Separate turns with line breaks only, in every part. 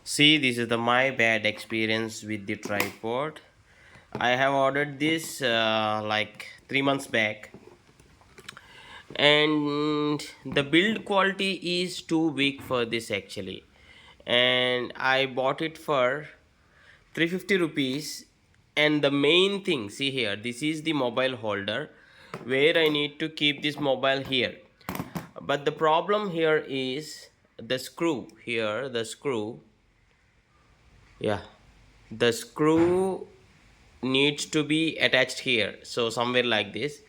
See, this is the my bad experience with the tripod. I have ordered this like 3 months back, and the build quality is too weak for this actually. And I bought it for 350 rupees. And the main thing, see here, this is the mobile holder where I need to keep this mobile here. But the problem here is the screw here, the screw. Yeah, the screw needs to be attached here, so somewhere like this,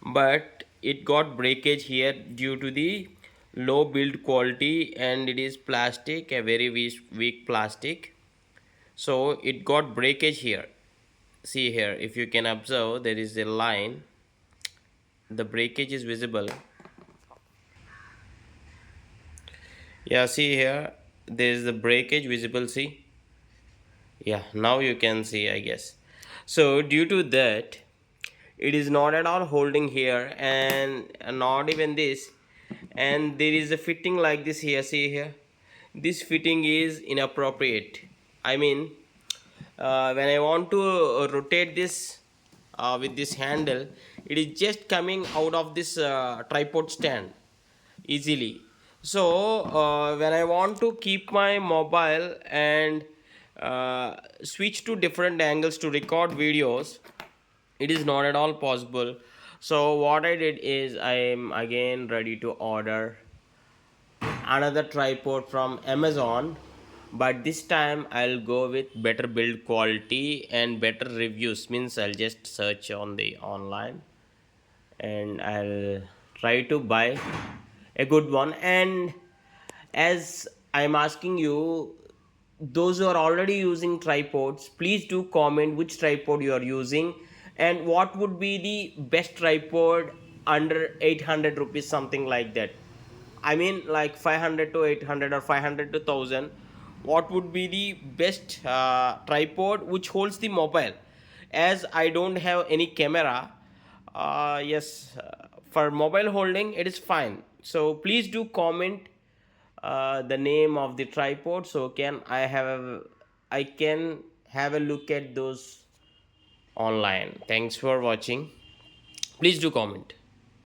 but it got breakage here due to the low build quality, and it is plastic, a very weak plastic, so it got breakage here. See here, if you can observe, there is a line, the breakage is visible. Yeah, see here, there is the breakage visible, see. Yeah, now you can see, I guess. So due to that, it is not at all holding here, and not even this, and there is a fitting like this here, see here, this fitting is inappropriate. I mean, when I want to rotate this with this handle, it is just coming out of this tripod stand easily. So when I want to keep my mobile and switch to different angles to record videos, it is not at all possible. So what I did is I am again ready to order another tripod from Amazon, but this time I'll go with better build quality and better reviews. Means I'll just search on the online and I'll try to buy a good one. And as I'm asking you, those who are already using tripods, please do comment which tripod you are using and what would be the best tripod under 800 rupees, something like that. I mean, like 500 to 800 or 500 to 1000. What would be the best tripod which holds the mobile? As I don't have any camera, yes, for mobile holding it is fine. So please do comment the name of the tripod, so I can have a look at those online. Thanks for watching. Please do comment.